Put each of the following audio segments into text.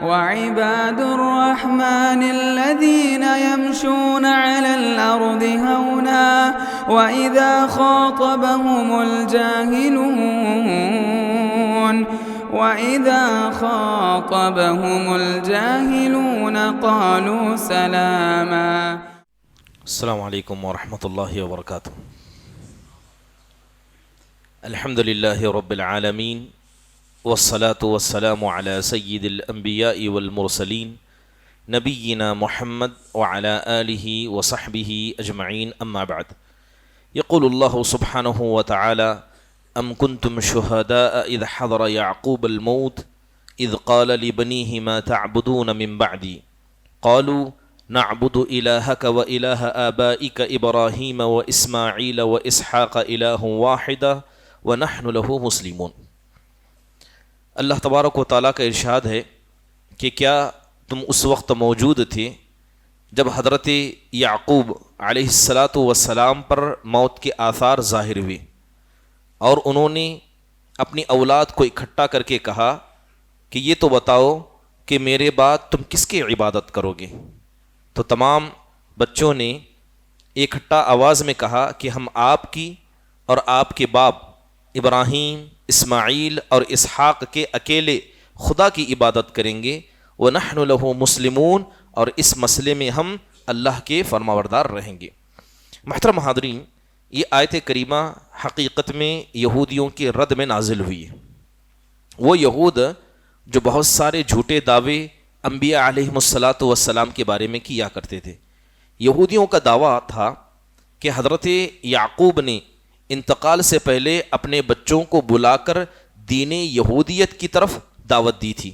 وعباد الرحمن الذين يمشون على الأرض هونا وإذا خاطبهم الجاهلون قالوا سلاما. السلام علیکم ورحمۃ اللہ وبرکاتہ. الحمد للہ رب العالمین والصلاة والسلام على سید الانبیاء والمرسلین نبینا محمد وعلى آلہ وصحبہ اجمعین. اما بعد. یقول اللہ سبحانہ وتعالی ام کنتم شہداء اذ حضر یعقوب الموت اذ قال لبنیہ ما تعبدون من بعدی قالوا نعبد الہک و الہ آبائک ابراہیم و اسماعیل و اسحاق الہ واحدا ونحن له مسلمون. اللہ تبارک و تعالیٰ کا ارشاد ہے کہ کیا تم اس وقت موجود تھے جب حضرت یعقوب علیہ السلام پر موت کے آثار ظاہر ہوئے اور انہوں نے اپنی اولاد کو اکٹھا کر کے کہا کہ یہ تو بتاؤ کہ میرے بعد تم کس کی عبادت کرو گے؟ تو تمام بچوں نے اکٹھا آواز میں کہا کہ ہم آپ کی اور آپ کے باپ ابراہیم، اسماعیل اور اسحاق کے اکیلے خدا کی عبادت کریں گے. وَنَحْنُ لَهُ مُسْلِمُونَ، اور اس مسئلے میں ہم اللہ کے فرمانبردار رہیں گے. محترم حاضرین، یہ آیت کریمہ حقیقت میں یہودیوں کے رد میں نازل ہوئی ہے. وہ یہود جو بہت سارے جھوٹے دعوے انبیاء علیہم السلام کے بارے میں کیا کرتے تھے. یہودیوں کا دعویٰ تھا کہ حضرت یعقوب نے انتقال سے پہلے اپنے بچوں کو بلا کر دین یہودیت کی طرف دعوت دی تھی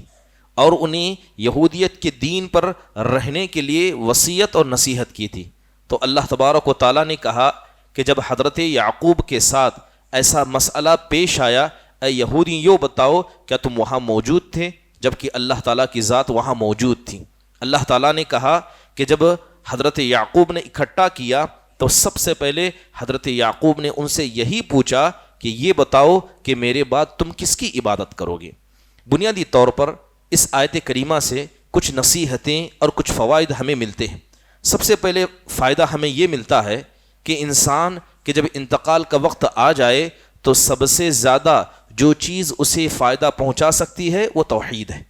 اور انہیں یہودیت کے دین پر رہنے کے لیے وصیت اور نصیحت کی تھی. تو اللہ تبارک و تعالیٰ نے کہا کہ جب حضرت یعقوب کے ساتھ ایسا مسئلہ پیش آیا، اے یہودی یوں بتاؤ کیا تم وہاں موجود تھے جبکہ اللہ تعالیٰ کی ذات وہاں موجود تھی. اللہ تعالیٰ نے کہا کہ جب حضرت یعقوب نے اکٹھا کیا تو سب سے پہلے حضرت یعقوب نے ان سے یہی پوچھا کہ یہ بتاؤ کہ میرے بعد تم کس کی عبادت کرو گے. بنیادی طور پر اس آیت کریمہ سے کچھ نصیحتیں اور کچھ فوائد ہمیں ملتے ہیں. سب سے پہلے فائدہ ہمیں یہ ملتا ہے کہ انسان کہ جب انتقال کا وقت آ جائے تو سب سے زیادہ جو چیز اسے فائدہ پہنچا سکتی ہے وہ توحید ہے.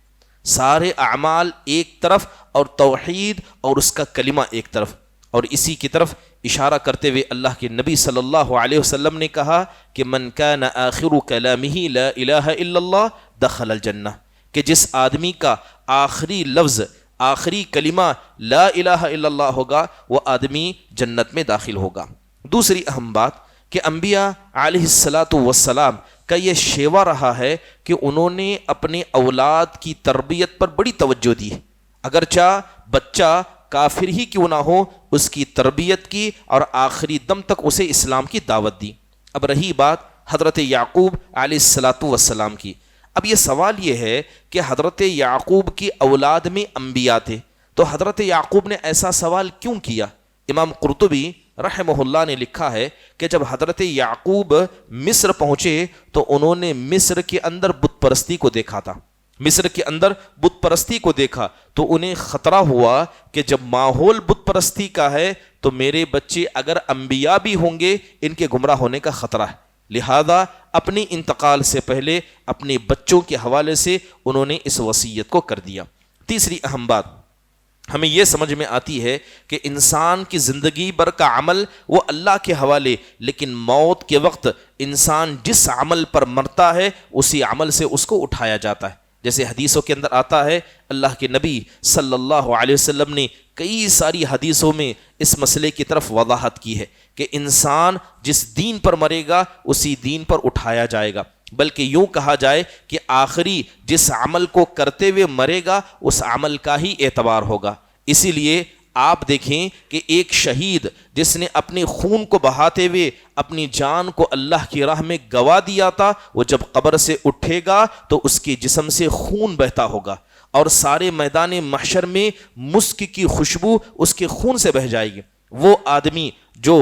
سارے اعمال ایک طرف اور توحید اور اس کا کلمہ ایک طرف، اور اسی کی طرف اشارہ کرتے ہوئے اللہ کے نبی صلی اللہ علیہ وسلم نے کہا کہ من کان آخر کلامہ لا الہ الا اللہ دخل الجنہ، کہ جس آدمی کا آخری لفظ آخری کلمہ لا الہ الا اللہ ہوگا وہ آدمی جنت میں داخل ہوگا. دوسری اہم بات کہ انبیاء علیہ السلام کا یہ شیوا رہا ہے کہ انہوں نے اپنے اولاد کی تربیت پر بڑی توجہ دی ہے. اگرچہ بچہ کافر ہی کیوں نہ ہو، اس کی تربیت کی اور آخری دم تک اسے اسلام کی دعوت دی. اب رہی بات حضرت یعقوب علیہ السلام کی. اب یہ سوال یہ ہے کہ حضرت یعقوب کی اولاد میں انبیاء تھے تو حضرت یعقوب نے ایسا سوال کیوں کیا؟ امام قرطبی رحمہ اللہ نے لکھا ہے کہ جب حضرت یعقوب مصر پہنچے تو انہوں نے مصر کے اندر بت پرستی کو دیکھا تھا. مصر کے اندر بت پرستی کو دیکھا تو انہیں خطرہ ہوا کہ جب ماحول بت پرستی کا ہے تو میرے بچے اگر انبیاء بھی ہوں گے ان کے گمراہ ہونے کا خطرہ ہے. لہذا اپنی انتقال سے پہلے اپنے بچوں کے حوالے سے انہوں نے اس وصیت کو کر دیا. تیسری اہم بات ہمیں یہ سمجھ میں آتی ہے کہ انسان کی زندگی بھر کا عمل وہ اللہ کے حوالے، لیکن موت کے وقت انسان جس عمل پر مرتا ہے اسی عمل سے اس کو اٹھایا جاتا ہے. جیسے حدیثوں کے اندر آتا ہے، اللہ کے نبی صلی اللہ علیہ وسلم نے کئی ساری حدیثوں میں اس مسئلے کی طرف وضاحت کی ہے کہ انسان جس دین پر مرے گا اسی دین پر اٹھایا جائے گا. بلکہ یوں کہا جائے کہ آخری جس عمل کو کرتے ہوئے مرے گا اس عمل کا ہی اعتبار ہوگا. اسی لیے آپ دیکھیں کہ ایک شہید جس نے اپنے خون کو بہاتے ہوئے اپنی جان کو اللہ کی راہ میں گوا دیا تھا، وہ جب قبر سے اٹھے گا تو اس کے جسم سے خون بہتا ہوگا اور سارے میدان محشر میں مسک کی خوشبو اس کے خون سے بہہ جائے گی. وہ آدمی جو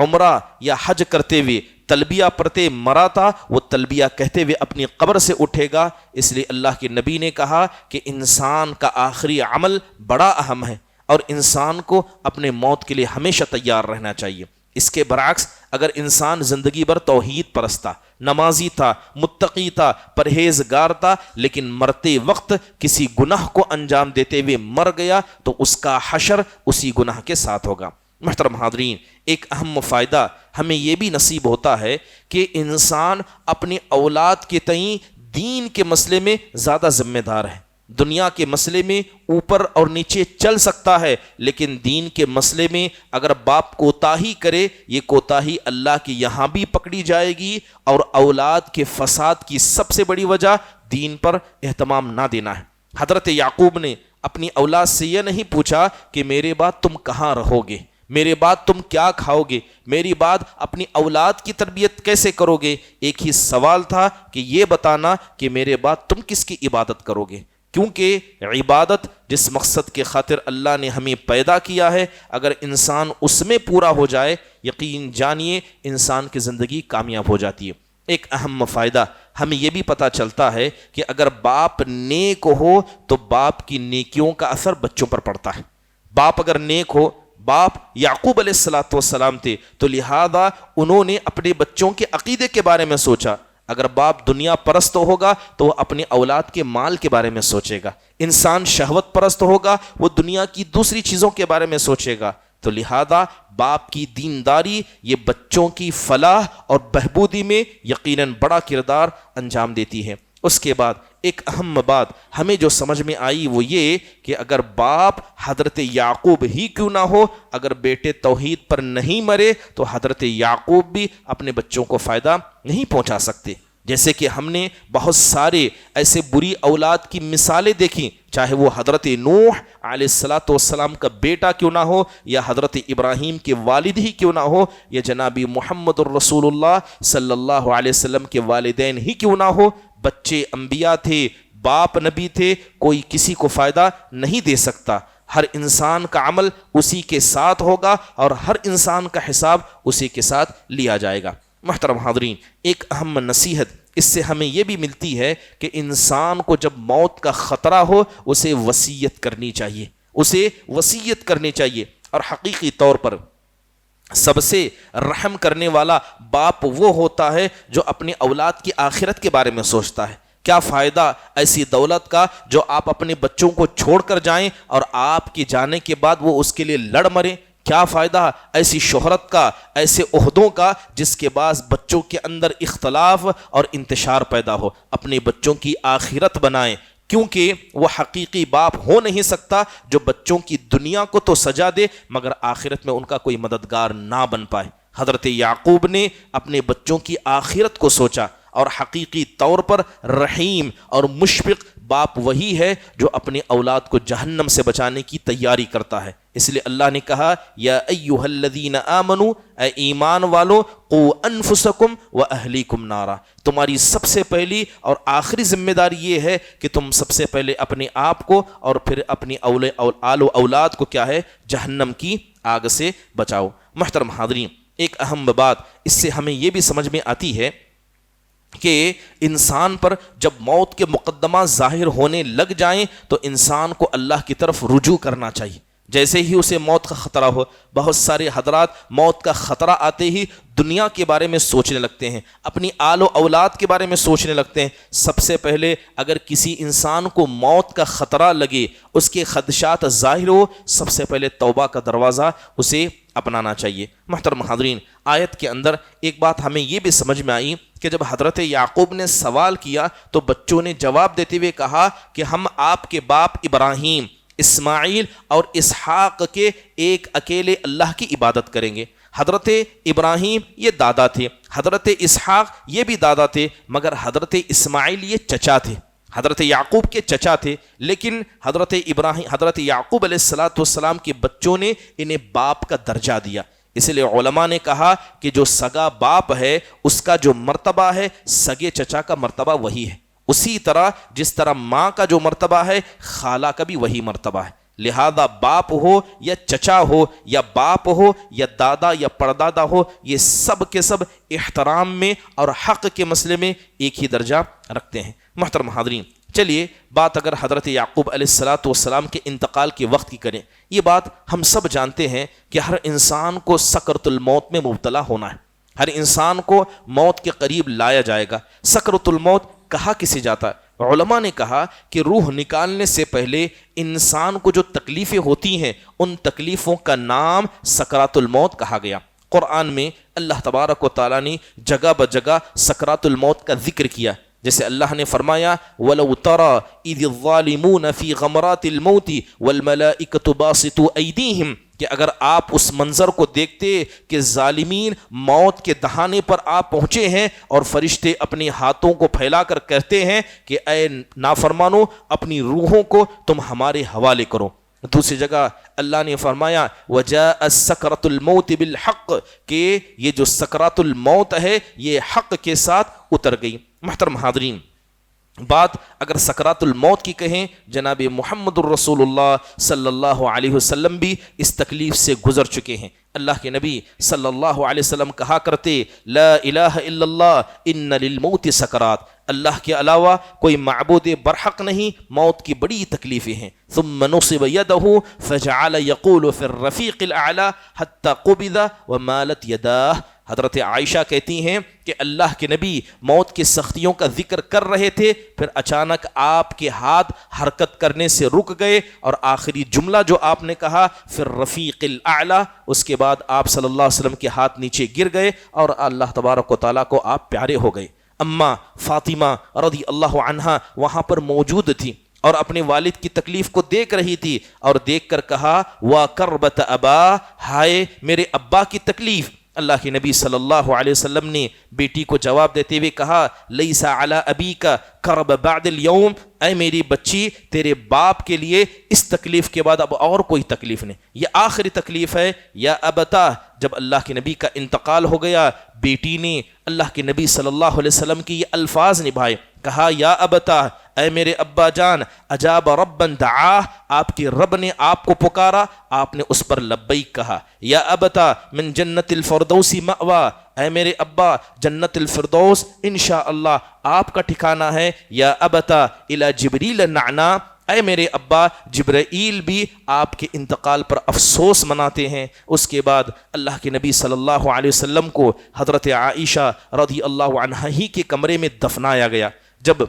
عمرہ یا حج کرتے ہوئے تلبیہ پڑھتے مرا تھا وہ تلبیہ کہتے ہوئے اپنی قبر سے اٹھے گا۔ اس لیے اللہ کے نبی نے کہا کہ انسان کا آخری عمل بڑا اہم ہے اور انسان کو اپنے موت کے لیے ہمیشہ تیار رہنا چاہیے۔ اس کے برعکس اگر انسان زندگی بھر توحید پرست تھا، نمازی تھا، متقی تھا، پرہیزگار تھا، لیکن مرتے وقت کسی گناہ کو انجام دیتے ہوئے مر گیا تو اس کا حشر اسی گناہ کے ساتھ ہوگا۔ محترم حاضرین، ایک اہم فائدہ ہمیں یہ بھی نصیب ہوتا ہے کہ انسان اپنی اولاد کے تئیں دین کے مسئلے میں زیادہ ذمہ دار ہے۔ دنیا کے مسئلے میں اوپر اور نیچے چل سکتا ہے، لیکن دین کے مسئلے میں اگر باپ کوتاہی کرے، یہ کوتاہی اللہ کی یہاں بھی پکڑی جائے گی، اور اولاد کے فساد کی سب سے بڑی وجہ دین پر اہتمام نہ دینا ہے۔ حضرت یعقوب نے اپنی اولاد سے یہ نہیں پوچھا کہ میرے بعد تم کہاں رہو گے، میرے بعد تم کیا کھاؤ گے، میری بعد اپنی اولاد کی تربیت کیسے کرو گے۔ ایک ہی سوال تھا کہ یہ بتانا کہ میرے بعد تم کس کی عبادت کرو گے، کیونکہ عبادت جس مقصد کے خاطر اللہ نے ہمیں پیدا کیا ہے، اگر انسان اس میں پورا ہو جائے، یقین جانیے انسان کی زندگی کامیاب ہو جاتی ہے۔ ایک اہم فائدہ ہمیں یہ بھی پتہ چلتا ہے کہ اگر باپ نیک ہو تو باپ کی نیکیوں کا اثر بچوں پر پڑتا ہے۔ باپ اگر نیک ہو، باپ یعقوب علیہ السلام تھے تو لہذا انہوں نے اپنے بچوں کے عقیدے کے بارے میں سوچا۔ اگر باپ دنیا پرست ہوگا تو وہ اپنی اولاد کے مال کے بارے میں سوچے گا۔ انسان شہوت پرست ہوگا، وہ دنیا کی دوسری چیزوں کے بارے میں سوچے گا۔ تو لہذا باپ کی دینداری یہ بچوں کی فلاح اور بہبودی میں یقیناً بڑا کردار انجام دیتی ہے۔ اس کے بعد ایک اہم بات ہمیں جو سمجھ میں آئی وہ یہ کہ اگر باپ حضرت یعقوب ہی کیوں نہ ہو، اگر بیٹے توحید پر نہیں مرے تو حضرت یعقوب بھی اپنے بچوں کو فائدہ نہیں پہنچا سکتے۔ جیسے کہ ہم نے بہت سارے ایسے بری اولاد کی مثالیں دیکھیں، چاہے وہ حضرت نوح علیہ السلام کا بیٹا کیوں نہ ہو، یا حضرت ابراہیم کے والد ہی کیوں نہ ہو، یا جناب محمد الرسول اللہ صلی اللہ علیہ وسلم کے والدین ہی کیوں نہ ہو۔ بچے انبیاء تھے، باپ نبی تھے، کوئی کسی کو فائدہ نہیں دے سکتا۔ ہر انسان کا عمل اسی کے ساتھ ہوگا اور ہر انسان کا حساب اسی کے ساتھ لیا جائے گا۔ محترم حاضرین، ایک اہم نصیحت اس سے ہمیں یہ بھی ملتی ہے کہ انسان کو جب موت کا خطرہ ہو اسے وصیت کرنی چاہیے، اسے وصیت کرنی چاہیے۔ اور حقیقی طور پر سب سے رحم کرنے والا باپ وہ ہوتا ہے جو اپنی اولاد کی آخرت کے بارے میں سوچتا ہے۔ کیا فائدہ ایسی دولت کا جو آپ اپنے بچوں کو چھوڑ کر جائیں اور آپ کے جانے کے بعد وہ اس کے لیے لڑ مریں؟ کیا فائدہ ایسی شہرت کا، ایسے عہدوں کا جس کے بعد بچوں کے اندر اختلاف اور انتشار پیدا ہو؟ اپنے بچوں کی آخرت بنائیں، کیونکہ وہ حقیقی باپ ہو نہیں سکتا جو بچوں کی دنیا کو تو سجا دے مگر آخرت میں ان کا کوئی مددگار نہ بن پائے۔ حضرت یعقوب نے اپنے بچوں کی آخرت کو سوچا، اور حقیقی طور پر رحیم اور مشفق باپ وہی ہے جو اپنی اولاد کو جہنم سے بچانے کی تیاری کرتا ہے۔ اس لیے اللہ نے کہا یا ایھا الذین آمنوا، اے ایمان والو، قوا انفسکم واہلیکم نارا، تمہاری سب سے پہلی اور آخری ذمہ داری یہ ہے کہ تم سب سے پہلے اپنے آپ کو اور پھر اپنی آل و اولاد کو کیا ہے، جہنم کی آگ سے بچاؤ۔ محترم حاضرین، ایک اہم بات اس سے ہمیں یہ بھی سمجھ میں آتی ہے کہ انسان پر جب موت کے مقدمات ظاہر ہونے لگ جائیں تو انسان کو اللہ کی طرف رجوع کرنا چاہیے۔ جیسے ہی اسے موت کا خطرہ ہو، بہت سارے حضرات موت کا خطرہ آتے ہی دنیا کے بارے میں سوچنے لگتے ہیں، اپنی آل و اولاد کے بارے میں سوچنے لگتے ہیں۔ سب سے پہلے اگر کسی انسان کو موت کا خطرہ لگے، اس کے خدشات ظاہر ہو، سب سے پہلے توبہ کا دروازہ اسے اپنانا چاہیے۔ محترم حاضرین، آیت کے اندر ایک بات ہمیں یہ بھی سمجھ میں آئی کہ جب حضرت یعقوب نے سوال کیا تو بچوں نے جواب دیتے ہوئے کہا کہ ہم آپ کے باپ ابراہیم، اسماعیل اور اسحاق کے ایک اکیلے اللہ کی عبادت کریں گے۔ حضرت ابراہیم یہ دادا تھے، حضرت اسحاق یہ بھی دادا تھے، مگر حضرت اسماعیل یہ چچا تھے، حضرت یعقوب کے چچا تھے۔ لیکن حضرت یعقوب علیہ السلام کے بچوں نے انہیں باپ کا درجہ دیا۔ اس لیے علماء نے کہا کہ جو سگا باپ ہے اس کا جو مرتبہ ہے سگے چچا کا مرتبہ وہی ہے، اسی طرح جس طرح ماں کا جو مرتبہ ہے خالہ کا بھی وہی مرتبہ ہے۔ لہذا باپ ہو یا چچا ہو یا باپ ہو یا دادا یا پردادا ہو، یہ سب کے سب احترام میں اور حق کے مسئلے میں ایک ہی درجہ رکھتے ہیں۔ محترم حاضرین، چلیے بات اگر حضرت یعقوب علیہ السلام کے انتقال کے وقت کی کریں، یہ بات ہم سب جانتے ہیں کہ ہر انسان کو سکرۃ الموت میں مبتلا ہونا ہے، ہر انسان کو موت کے قریب لایا جائے گا۔ سکرۃ الموت کہا کسے جاتا ہے؟ علماء نے کہا کہ روح نکالنے سے پہلے انسان کو جو تکلیفیں ہوتی ہیں ان تکلیفوں کا نام سکرات الموت کہا گیا۔ قرآن میں اللہ تبارک و تعالیٰ نے جگہ بجگہ سکرات الموت کا ذکر کیا، جیسے اللہ نے فرمایا وَلَوْ تَرَى إِذِ الظَّالِمُونَ فِي غَمَرَاتِ الْمَوْتِ وَالْمَلَائِكَةُ بَاسِطُو أَيْدِيهِمْ، کہ اگر آپ اس منظر کو دیکھتے کہ ظالمین موت کے دہانے پر آپ پہنچے ہیں اور فرشتے اپنے ہاتھوں کو پھیلا کر کہتے ہیں کہ اے نافرمانو اپنی روحوں کو تم ہمارے حوالے کرو۔ دوسری جگہ اللہ نے فرمایا وَجَاءَ سَكْرَةُ الْمَوْتِ بِالْحَقِّ، کہ یہ جو سکرات الموت ہے یہ حق کے ساتھ اتر گئی۔ محترم حاضرین، بات اگر سکرات الموت کی کہیں، جناب محمد الرسول اللہ صلی اللہ علیہ وسلم بھی اس تکلیف سے گزر چکے ہیں۔ اللہ کے نبی صلی اللہ علیہ وسلم کہا کرتے لا الہ الا اللہ ان للموت سکرات، اللہ کے علاوہ کوئی معبود برحق نہیں، موت کی بڑی تکلیفیں ہیں۔ ثم نصب یدہ فجعل یقول فی الرفیق الاعلی حتی قبض ومالت یداہ۔ حضرت عائشہ کہتی ہیں کہ اللہ کے نبی موت کی سختیوں کا ذکر کر رہے تھے، پھر اچانک آپ کے ہاتھ حرکت کرنے سے رک گئے اور آخری جملہ جو آپ نے کہا فی الرفیق الاعلی، اس کے بعد آپ صلی اللہ علیہ وسلم کے ہاتھ نیچے گر گئے اور اللہ تبارک و تعالیٰ کو آپ پیارے ہو گئے۔ اماں فاطمہ رضی اللہ عنہا وہاں پر موجود تھی اور اپنے والد کی تکلیف کو دیکھ رہی تھی، اور دیکھ کر کہا وا کربت ابا، ہائے میرے ابا کی تکلیف۔ اللہ کے نبی صلی اللہ علیہ وسلم نے بیٹی کو جواب دیتے ہوئے کہا لیس علی ابیک کرب بعد اليوم، اے میری بچی تیرے باپ کے لیے اس تکلیف کے بعد اب اور کوئی تکلیف نہیں، یہ آخری تکلیف ہے۔ یا ابتا، جب اللہ کے نبی کا انتقال ہو گیا، بیٹی نے اللہ کے نبی صلی اللہ علیہ وسلم کی یہ الفاظ نبھائے، کہا یا ابتا، اے میرے ابا جان، اجاب ربا دعاہ، آپ کے رب نے آپ کو پکارا، آپ نے اس پر لبیک کہا۔ یا ابتا من جنت الفردوس مأوا، اے میرے ابا جنت الفردوس انشاءاللہ آپ کا ٹھکانہ ہے۔ یا ابتا الی جبریل نعنا، اے میرے ابا جبرائیل بھی آپ کے انتقال پر افسوس مناتے ہیں۔ اس کے بعد اللہ کے نبی صلی اللہ علیہ وسلم کو حضرت عائشہ رضی اللہ عنہا ہی کے کمرے میں دفنایا گیا۔ جب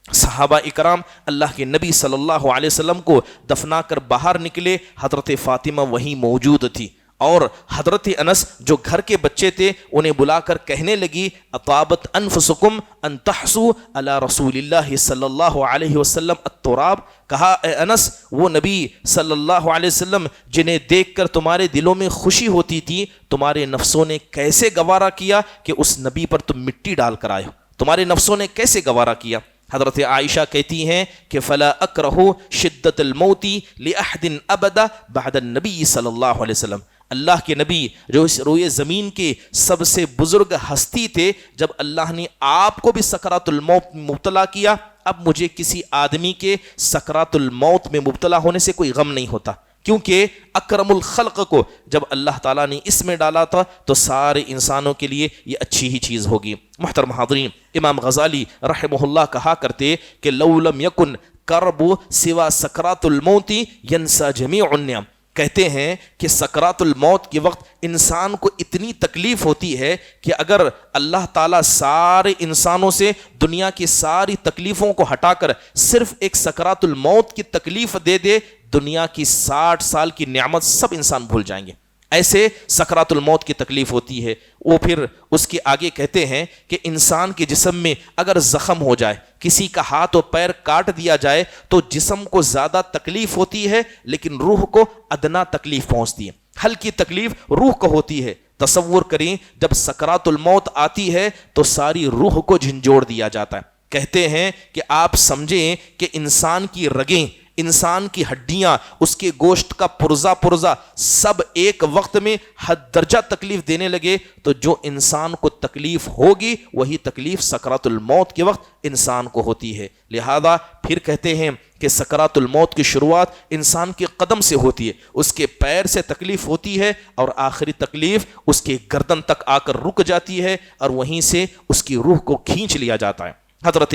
صحابہ اکرام اللہ کے نبی صلی اللہ علیہ وسلم کو دفنا کر باہر نکلے، حضرت فاطمہ وہیں موجود تھی، اور حضرت انس جو گھر کے بچے تھے انہیں بلا کر کہنے لگی اطابت انفسکم ان تحسو علی رسول اللہ صلی اللہ علیہ وسلم التراب، کہا اے انس وہ نبی صلی اللہ علیہ وسلم جنہیں دیکھ کر تمہارے دلوں میں خوشی ہوتی تھی، تمہارے نفسوں نے کیسے گوارا کیا کہ اس نبی پر تم مٹی ڈال کر آئے ہو، تمہارے نفسوں نے کیسے گوارا کیا۔ حضرت عائشہ کہتی ہیں کہ فلا اکرہ شدت الموت لاحد ابدا بعد النبی صلی اللہ علیہ وسلم، اللہ کے نبی جو اس روئے زمین کے سب سے بزرگ ہستی تھے، جب اللہ نے آپ کو بھی سکرات الموت میں مبتلا کیا، اب مجھے کسی آدمی کے سکرات الموت میں مبتلا ہونے سے کوئی غم نہیں ہوتا، کیونکہ اکرم الخلق کو جب اللہ تعالیٰ نے اس میں ڈالا تھا تو سارے انسانوں کے لیے یہ اچھی ہی چیز ہوگی۔ محترم حاضرین، امام غزالی رحمہ اللہ کہا کرتے کہ لو لم یکن کرب سوا سکرات الموت ینسا جمیع النعم، کہتے ہیں کہ سکرات الموت کے وقت انسان کو اتنی تکلیف ہوتی ہے کہ اگر اللہ تعالیٰ سارے انسانوں سے دنیا کی ساری تکلیفوں کو ہٹا کر صرف ایک سکرات الموت کی تکلیف دے دے، دنیا کی 60 سال کی نعمت سب انسان بھول جائیں گے، ایسے سکرات الموت کی تکلیف ہوتی ہے۔ وہ پھر اس کے آگے کہتے ہیں کہ انسان کے جسم میں اگر زخم ہو جائے، کسی کا ہاتھ و پیر کاٹ دیا جائے تو جسم کو زیادہ تکلیف ہوتی ہے، لیکن روح کو ادنا تکلیف پہنچتی ہے، ہلکی تکلیف روح کو ہوتی ہے۔ تصور کریں جب سکرات الموت آتی ہے تو ساری روح کو جھنجھوڑ دیا جاتا ہے۔ کہتے ہیں کہ آپ سمجھیں کہ انسان کی رگیں انسان کی ہڈیاں، اس کے گوشت کا پرزا سب ایک وقت میں حد درجہ تکلیف دینے لگے تو جو انسان کو تکلیف ہوگی وہی تکلیف سکرات الموت کے وقت انسان کو ہوتی ہے۔ لہذا پھر کہتے ہیں کہ سکرات الموت کی شروعات انسان کے قدم سے ہوتی ہے، اس کے پیر سے تکلیف ہوتی ہے اور آخری تکلیف اس کے گردن تک آ کر رک جاتی ہے اور وہیں سے اس کی روح کو کھینچ لیا جاتا ہے۔ حضرت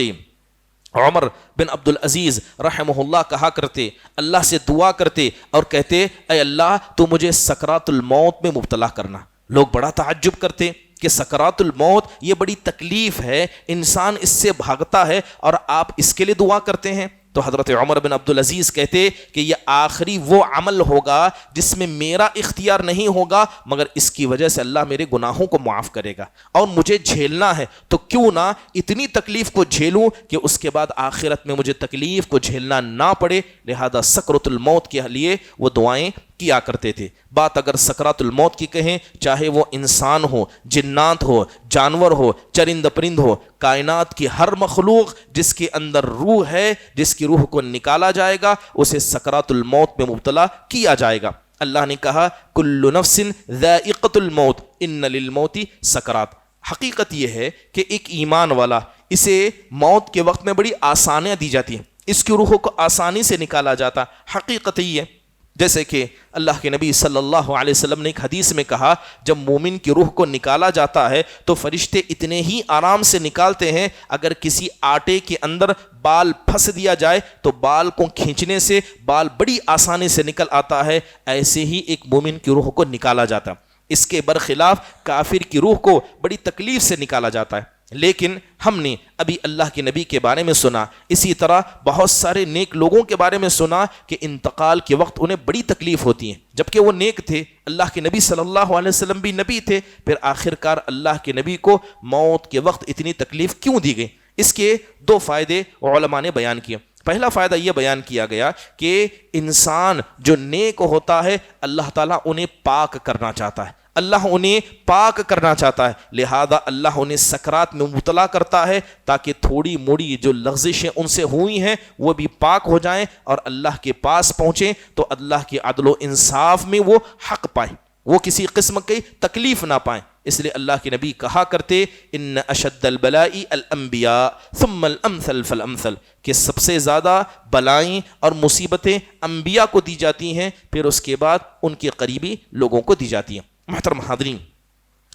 عمر بن عبد العزیز رحمہ اللہ کہا کرتے، اللہ سے دعا کرتے اور کہتے اے اللہ تو مجھے سکرات الموت میں مبتلا کرنا۔ لوگ بڑا تعجب کرتے کہ سکرات الموت یہ بڑی تکلیف ہے، انسان اس سے بھاگتا ہے اور آپ اس کے لیے دعا کرتے ہیں۔ تو حضرت عمر بن عبد العزیز کہتے کہ یہ آخری وہ عمل ہوگا جس میں میرا اختیار نہیں ہوگا، مگر اس کی وجہ سے اللہ میرے گناہوں کو معاف کرے گا اور مجھے جھیلنا ہے تو کیوں نہ اتنی تکلیف کو جھیلوں کہ اس کے بعد آخرت میں مجھے تکلیف کو جھیلنا نہ پڑے۔ لہذا سکرات الموت کے لیے وہ دعائیں کیا کرتے تھے۔ بات اگر سکرات الموت کی کہیں، چاہے وہ انسان ہو، جنات ہو، جانور ہو، چرند پرند ہو، کائنات کی ہر مخلوق جس کے اندر روح ہے، جس کی روح کو نکالا جائے گا اسے سکرات الموت میں مبتلا کیا جائے گا۔ اللہ نے کہا کل نفس ذائقۃ الموت ان للموت سکرات۔ حقیقت یہ ہے کہ ایک ایمان والا اسے موت کے وقت میں بڑی آسانیاں دی جاتی ہیں، اس کی روح کو آسانی سے نکالا جاتا۔ حقیقت یہ ہے جیسے کہ اللہ کے نبی صلی اللہ علیہ وسلم نے ایک حدیث میں کہا جب مومن کی روح کو نکالا جاتا ہے تو فرشتے اتنے ہی آرام سے نکالتے ہیں، اگر کسی آٹے کے اندر بال پھنس دیا جائے تو بال کو کھینچنے سے بال بڑی آسانی سے نکل آتا ہے، ایسے ہی ایک مومن کی روح کو نکالا جاتا ہے۔ اس کے برخلاف کافر کی روح کو بڑی تکلیف سے نکالا جاتا ہے۔ لیکن ہم نے ابھی اللہ کے نبی کے بارے میں سنا، اسی طرح بہت سارے نیک لوگوں کے بارے میں سنا کہ انتقال کے وقت انہیں بڑی تکلیف ہوتی ہے، جبکہ وہ نیک تھے۔ اللہ کے نبی صلی اللہ علیہ وسلم بھی نبی تھے، پھر آخرکار اللہ کے نبی کو موت کے وقت اتنی تکلیف کیوں دی گئی؟ اس کے دو فائدے علماء نے بیان کیے۔ پہلا فائدہ یہ بیان کیا گیا کہ انسان جو نیک ہوتا ہے اللہ تعالیٰ انہیں پاک کرنا چاہتا ہے، اللہ انہیں پاک کرنا چاہتا ہے، لہذا اللہ انہیں سکرات میں مبتلا کرتا ہے تاکہ تھوڑی موڑی جو لغزشیں ان سے ہوئی ہیں وہ بھی پاک ہو جائیں اور اللہ کے پاس پہنچیں تو اللہ کے عدل و انصاف میں وہ حق پائیں، وہ کسی قسم کی تکلیف نہ پائیں۔ اس لیے اللہ کے نبی کہا کرتے ان اشد البلاء الانبیاء ثم الامثل فالامثل، کہ سب سے زیادہ بلائیں اور مصیبتیں انبیاء کو دی جاتی ہیں، پھر اس کے بعد ان کے قریبی لوگوں کو دی جاتی ہیں۔ محترم حاضرین،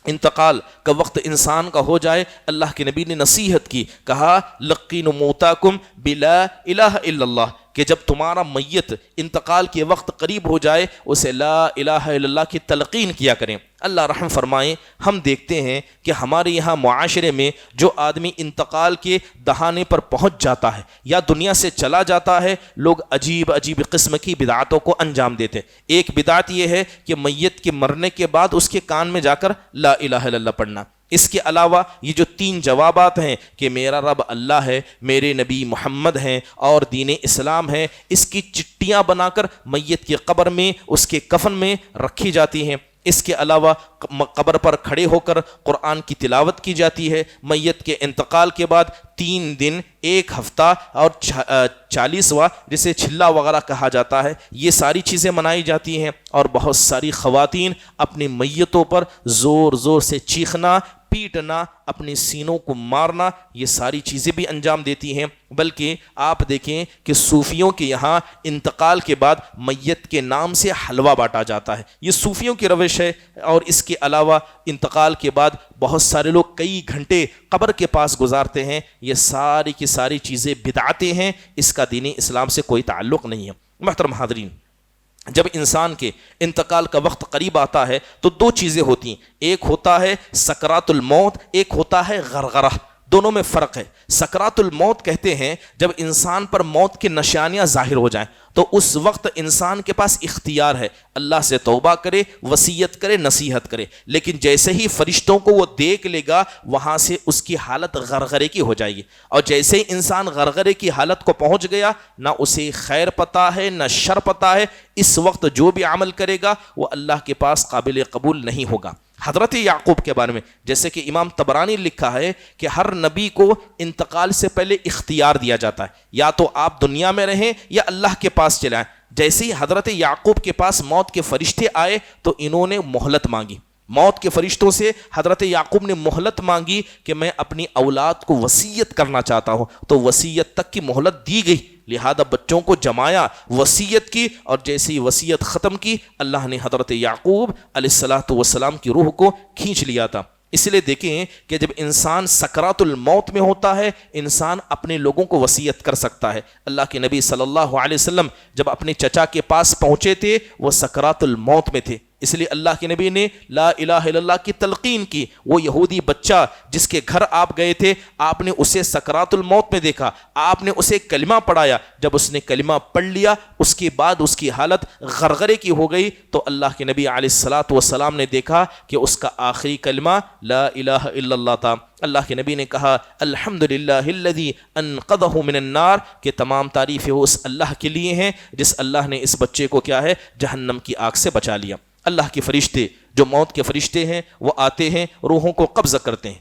انتقال کا وقت انسان کا ہو جائے، اللہ کے نبی نے نصیحت کی، کہا لقینوا موتاکم بلا الہ الا اللہ، کہ جب تمہارا میت انتقال کے وقت قریب ہو جائے اسے لا الہ الا اللہ کی تلقین کیا کریں۔ اللہ رحم فرمائیں، ہم دیکھتے ہیں کہ ہمارے یہاں معاشرے میں جو آدمی انتقال کے دہانے پر پہنچ جاتا ہے یا دنیا سے چلا جاتا ہے، لوگ عجیب عجیب قسم کی بدعتوں کو انجام دیتے ہیں۔ ایک بدعت یہ ہے کہ میت کے مرنے کے بعد اس کے کان میں جا کر لا الہ الا اللہ پڑھنا۔ اس کے علاوہ یہ جو 3 جوابات ہیں کہ میرا رب اللہ ہے، میرے نبی محمد ہیں اور دین اسلام ہے، اس کی چٹیاں بنا کر میت کی قبر میں اس کے کفن میں رکھی جاتی ہیں۔ اس کے علاوہ قبر پر کھڑے ہو کر قرآن کی تلاوت کی جاتی ہے۔ میت کے انتقال کے بعد 3 دن، 1 ہفتہ اور 40واں جسے چھلا وغیرہ کہا جاتا ہے، یہ ساری چیزیں منائی جاتی ہیں، اور بہت ساری خواتین اپنی میتوں پر زور زور سے چیخنا، پیٹنا، اپنے سینوں کو مارنا، یہ ساری چیزیں بھی انجام دیتی ہیں۔ بلکہ آپ دیکھیں کہ صوفیوں کے یہاں انتقال کے بعد میت کے نام سے حلوہ بانٹا جاتا ہے، یہ صوفیوں کی روش ہے۔ اور اس کے علاوہ انتقال کے بعد بہت سارے لوگ کئی گھنٹے قبر کے پاس گزارتے ہیں، یہ ساری کی ساری چیزیں بدعتیں ہیں، اس کا دین اسلام سے کوئی تعلق نہیں ہے۔ محترم حاضرین، جب انسان کے انتقال کا وقت قریب آتا ہے تو 2 چیزیں ہوتی ہیں، ایک ہوتا ہے سکرات الموت، ایک ہوتا ہے غرغرہ۔ دونوں میں فرق ہے۔ سکرات الموت کہتے ہیں جب انسان پر موت کی نشانیاں ظاہر ہو جائیں تو اس وقت انسان کے پاس اختیار ہے، اللہ سے توبہ کرے، وصیت کرے، نصیحت کرے، لیکن جیسے ہی فرشتوں کو وہ دیکھ لے گا وہاں سے اس کی حالت غرغرے کی ہو جائے گی، اور جیسے ہی انسان غرغرے کی حالت کو پہنچ گیا، نہ اسے خیر پتہ ہے نہ شر پتہ ہے، اس وقت جو بھی عمل کرے گا وہ اللہ کے پاس قابل قبول نہیں ہوگا۔ حضرت یعقوب کے بارے میں جیسے کہ امام طبرانی لکھا ہے کہ ہر نبی کو انتقال سے پہلے اختیار دیا جاتا ہے، یا تو آپ دنیا میں رہیں یا اللہ کے پاس چلے آئیں۔ جیسے ہی حضرت یعقوب کے پاس موت کے فرشتے آئے تو انہوں نے مہلت مانگی، موت کے فرشتوں سے حضرت یعقوب نے مہلت مانگی کہ میں اپنی اولاد کو وصیت کرنا چاہتا ہوں، تو وصیت تک کی مہلت دی گئی، لہذا بچوں کو جمایا، وصیت کی، اور جیسے ہی وصیت ختم کی اللہ نے حضرت یعقوب علیہ السلام کی روح کو کھینچ لیا تھا۔ اس لیے دیکھیں کہ جب انسان سکرات الموت میں ہوتا ہے انسان اپنے لوگوں کو وصیت کر سکتا ہے۔ اللہ کے نبی صلی اللہ علیہ وسلم جب اپنے چچا کے پاس پہنچے تھے وہ سکرات الموت میں تھے، اس لیے اللہ کے نبی نے لا الہ الا اللہ کی تلقین کی۔ وہ یہودی بچہ جس کے گھر آپ گئے تھے آپ نے اسے سکرات الموت میں دیکھا، آپ نے اسے کلمہ پڑھایا، جب اس نے کلمہ پڑھ لیا اس کے بعد اس کی حالت غرغرے کی ہو گئی تو اللہ کے نبی علیہ السلام نے دیکھا کہ اس کا آخری کلمہ لا الہ الا اللہ تھا۔ اللہ کے نبی نے کہا الحمدللہ الذی انقذہ من النار، کہ تمام تعریفیں اس اللہ کے لیے ہیں جس اللہ نے اس بچے کو کیا ہے جہنم کی آگ سے بچا لیا۔ اللہ کے فرشتے جو موت کے فرشتے ہیں وہ آتے ہیں روحوں کو قبض کرتے ہیں۔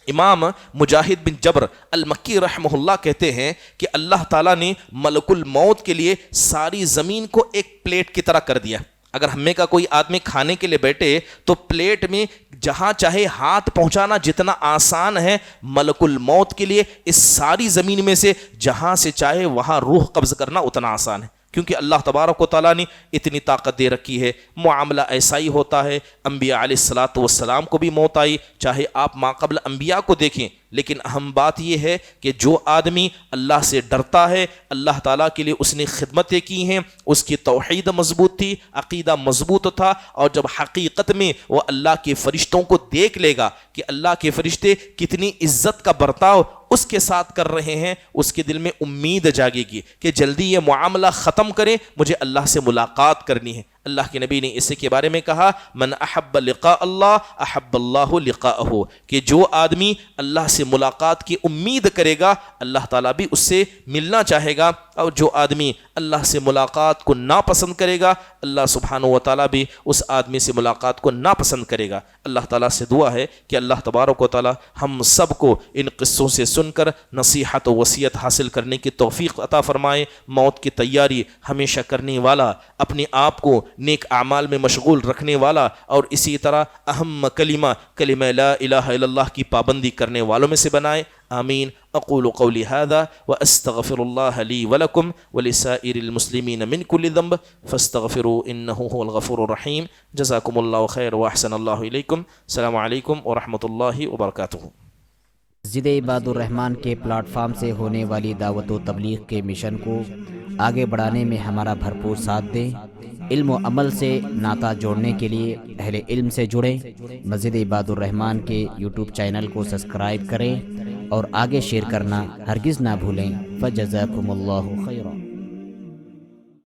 امام مجاہد بن جبر المکی رحمہ اللہ کہتے ہیں کہ اللہ تعالیٰ نے ملک الموت کے لیے ساری زمین کو ایک پلیٹ کی طرح کر دیا۔ اگر ہمیں کا کوئی آدمی کھانے کے لیے بیٹھے تو پلیٹ میں جہاں چاہے ہاتھ پہنچانا جتنا آسان ہے، ملک الموت کے لیے اس ساری زمین میں سے جہاں سے چاہے وہاں روح قبض کرنا اتنا آسان ہے، کیونکہ اللہ تبارک و تعالیٰ نے اتنی طاقت دے رکھی ہے۔ معاملہ ایسا ہی ہوتا ہے، انبیاء علیہ السلام کو بھی موت آئی، چاہے آپ ماقبل انبیاء کو دیکھیں، لیکن اہم بات یہ ہے کہ جو آدمی اللہ سے ڈرتا ہے، اللہ تعالیٰ کے لیے اس نے خدمتیں کی ہیں، اس کی توحید مضبوط تھی، عقیدہ مضبوط تھا، اور جب حقیقت میں وہ اللہ کے فرشتوں کو دیکھ لے گا کہ اللہ کے فرشتے کتنی عزت کا برتاؤ اس کے ساتھ کر رہے ہیں، اس کے دل میں امید جاگے گی کہ جلدی یہ معاملہ ختم کریں، مجھے اللہ سے ملاقات کرنی ہے۔ اللہ کے نبی نے اسی کے بارے میں کہا من احب لقاء اللہ احب اللہ لقاءہ، کہ جو آدمی اللہ سے ملاقات کی امید کرے گا اللہ تعالیٰ بھی اس سے ملنا چاہے گا، اور جو آدمی اللہ سے ملاقات کو ناپسند کرے گا اللہ سبحانہ و تعالیٰ بھی اس آدمی سے ملاقات کو ناپسند کرے گا۔ اللہ تعالیٰ سے دعا ہے کہ اللہ تبارک و تعالیٰ ہم سب کو ان قصوں سے سن کر نصیحت و وصیت حاصل کرنے کی توفیق عطا فرمائے، موت کی تیاری ہمیشہ کرنے والا، اپنے آپ کو نیک اعمال میں مشغول رکھنے والا، اور اسی طرح اہم کلمہ لا الہ الا اللہ کی پابندی کرنے والوں میں سے بنائے۔ آمین۔ اقول قولی هذا واستغفر الله لي ولكم ولسائر المسلمين من كل ذنب فاستغفروا انه هو الغفور الرحيم۔ جزاكم الله خير واحسن الله اليكم۔ السلام عليكم ورحمة الله وبركاته۔ مسجد عباد الرحمن کے پلیٹ فارم سے ہونے والی دعوت و تبلیغ کے مشن کو آگے بڑھانے میں ہمارا بھرپور ساتھ دیں۔ علم و عمل سے ناطہ جوڑنے کے لیے اہل علم سے جڑیں۔ مسجد عباد الرحمن کے یوٹیوب چینل کو سبسکرائب کریں اور آگے شیئر کرنا ہرگز نہ بھولیں۔ فجزاکم اللہ خیر۔